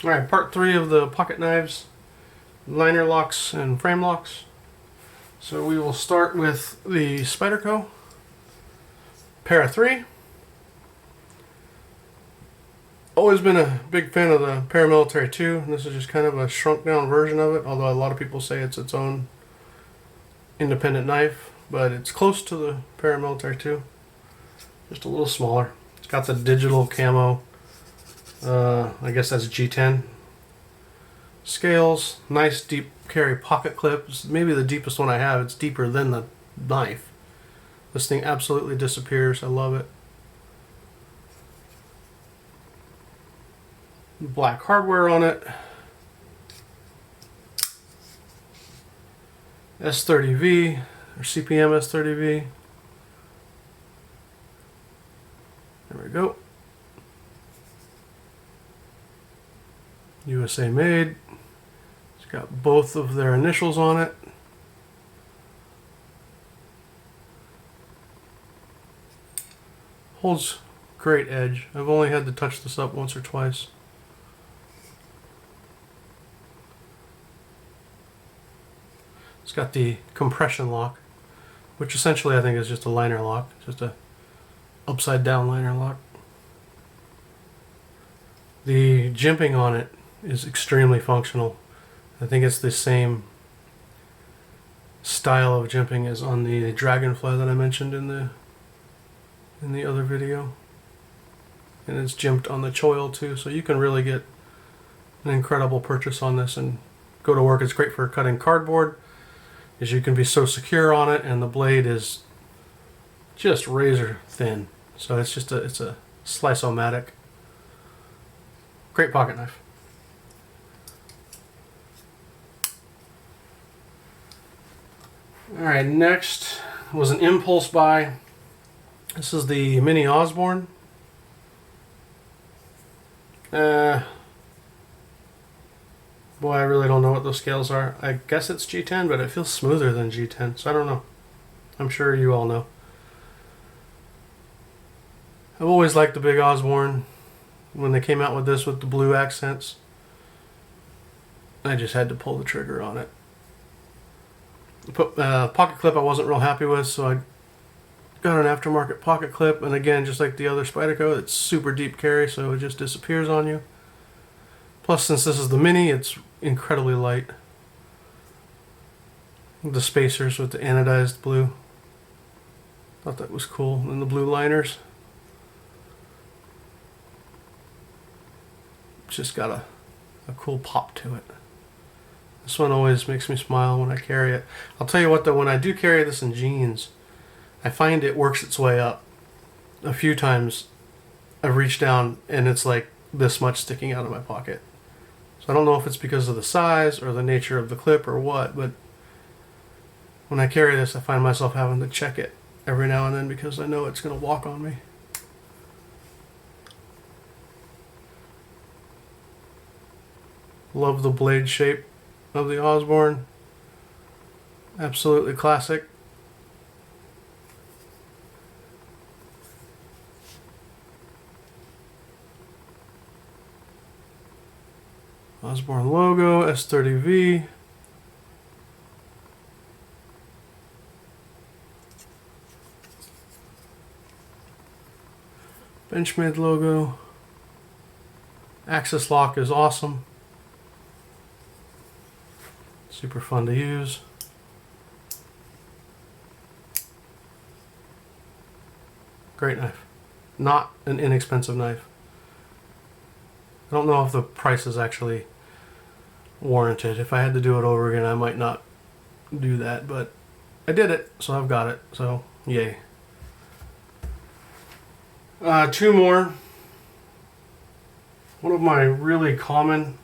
Alright, part 3 of the pocket knives, liner locks and frame locks. So we will start with the Spyderco Para 3. Always been a big fan of the Paramilitary 2, and this is just kind of a shrunk down version of it, although a lot of people say it's its own independent knife, but it's close to the Paramilitary 2, just a little smaller. It's got the digital camo, I guess that's G10 scales, nice deep carry pocket clips, maybe the deepest one I have. It's deeper than the knife. This thing absolutely disappears. I love it. Black hardware on it. S30V or CPM S30V. There we go. USA made. It's got both of their initials on it. Holds great edge. I've only had to touch this up once or twice. It's got the compression lock, which essentially I think is just a liner lock, just a upside down liner lock. The jimping on it is extremely functional. I think it's the same style of jimping as on the Dragonfly that I mentioned in the other video. And it's jimped on the choil too, so you can really get an incredible purchase on this and go to work. It's great for cutting cardboard, as you can be so secure on it, and the blade is just razor thin. So it's just it's a slice-o-matic. Great pocket knife. Alright, next was an impulse buy. This is the Mini Osborne. Boy, I really don't know what those scales are. I guess it's G10, but it feels smoother than G10, so I don't know. I'm sure you all know. I've always liked the big Osborne. When they came out with this with the blue accents, I just had to pull the trigger on it. Pocket clip I wasn't real happy with, so I got an aftermarket pocket clip, and again, just like the other Spyderco, it's super deep carry, so it just disappears on you. Plus, since this is the Mini, it's incredibly light. The spacers with the anodized blue, thought that was cool, and the blue liners. It's just got a cool pop to it. This one always makes me smile when I carry it. I'll tell you what though, when I do carry this in jeans, I find it works its way up. A few times I've reached down and it's like this much sticking out of my pocket. So I don't know if it's because of the size or the nature of the clip or what, but when I carry this I find myself having to check it every now and then because I know it's going to walk on me. Love the blade shape of the Osborne. Absolutely classic. Osborne logo, S30V. Benchmade logo. Axis lock is awesome. Super fun to use. Great knife. Not an inexpensive knife. I don't know if the price is actually warranted. If I had to do it over again, I might not do that, but I did it, so I've got it, so yay. Two more. One of my really common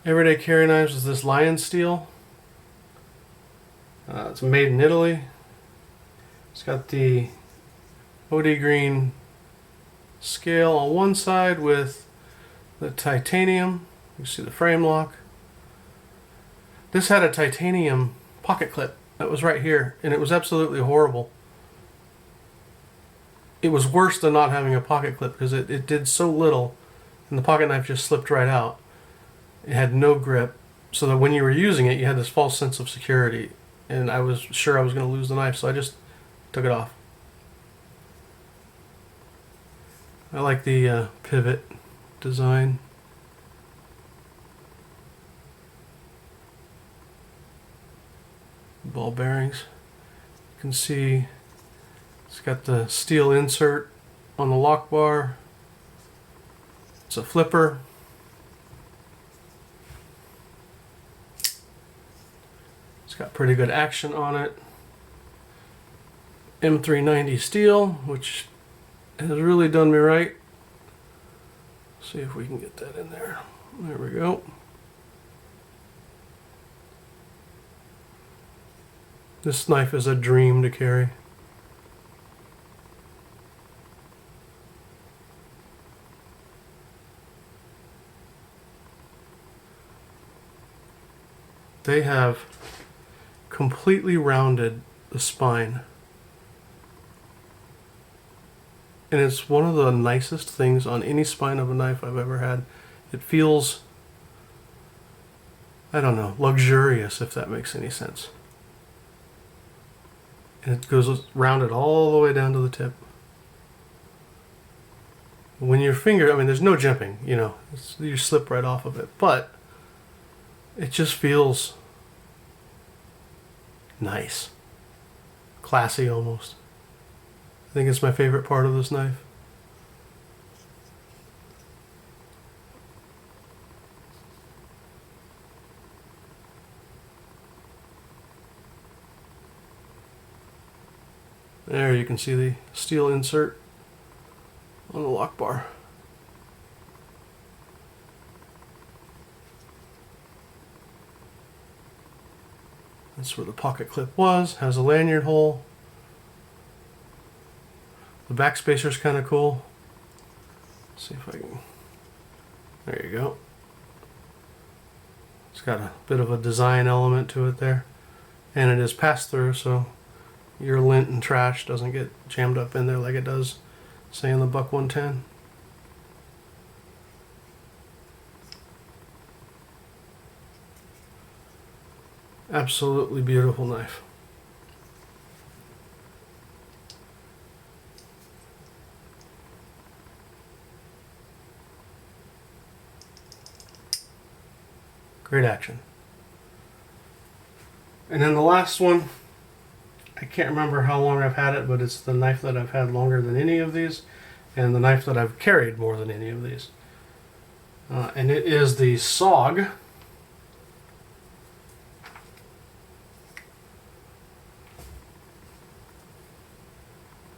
everyday carry knives is this Lion Steel. It's made in Italy. It's got the OD green scale on one side with the titanium. You see the frame lock. This had a titanium pocket clip that was right here, and it was absolutely horrible. It was worse than not having a pocket clip because it did so little and the pocket knife just slipped right out. It had no grip, so that when you were using it, you had this false sense of security, and I was sure I was going to lose the knife, so I just took it off. I like the pivot design. Ball bearings. You can see it's got the steel insert on the lock bar. It's a flipper. It's got pretty good action on it. M390 steel, which has really done me right. See if we can get that in there. There we go. This knife is a dream to carry. They have completely rounded the spine. And it's one of the nicest things on any spine of a knife I've ever had. It feels, I don't know, luxurious, if that makes any sense. And it goes rounded all the way down to the tip. When your finger, I mean, there's no jimping, you know, you slip right off of it, but it just feels nice. Classy almost. I think it's my favorite part of this knife. There you can see the steel insert on the lock bar. That's where the pocket clip was. Has a lanyard hole. The back spacer is kind of cool. Let's see if I can. There you go. It's got a bit of a design element to it there. And it is pass through, so your lint and trash doesn't get jammed up in there like it does, say, in the Buck 110. Absolutely beautiful knife. Great action. And then the last one, I can't remember how long I've had it, but it's the knife that I've had longer than any of these, and the knife that I've carried more than any of these. And it is the SOG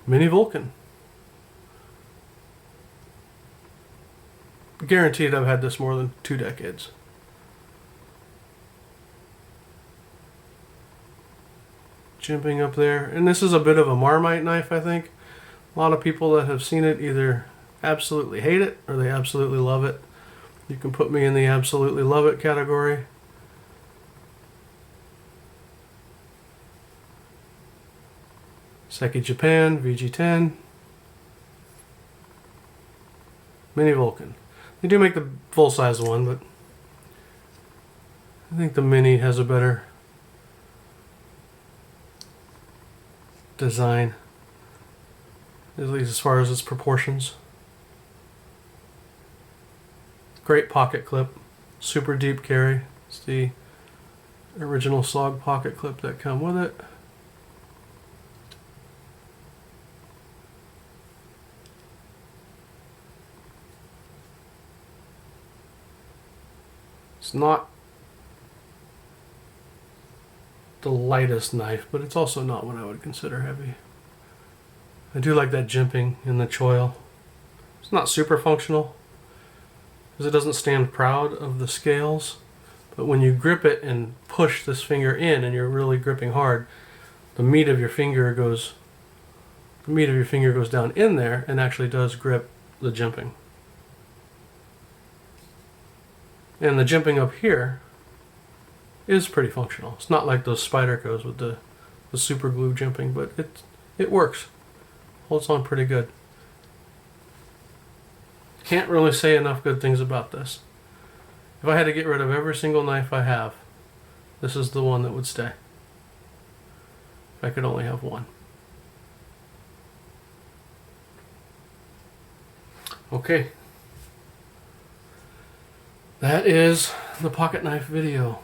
Mini Vulcan. Guaranteed I've had this more than 2 decades. Jimping up there. And this is a bit of a Marmite knife, I think. A lot of people that have seen it either absolutely hate it or they absolutely love it. You can put me in the absolutely love it category. Seki Japan, VG10. Mini Vulcan. They do make the full-size one, but I think the Mini has a better design, at least as far as its proportions. Great pocket clip, super deep carry. It's the original SOG pocket clip that come with it. It's not the lightest knife, but it's also not what I would consider heavy. I do like that jimping in the choil. It's not super functional because it doesn't stand proud of the scales, but when you grip it and push this finger in and you're really gripping hard, the meat of your finger goes down in there and actually does grip the jimping. And the jimping up here is pretty functional. It's not like those Spydercos with the super glue jimping, but it works. Holds on pretty good. Can't really say enough good things about this. If I had to get rid of every single knife I have, this is the one that would stay. If I could only have one. Okay. That is the pocket knife video.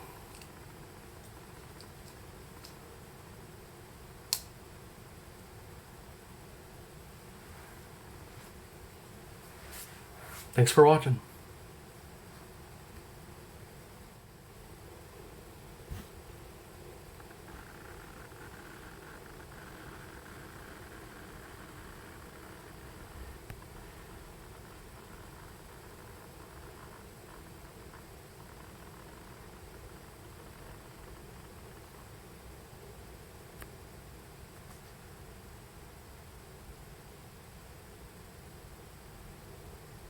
Thanks for watching.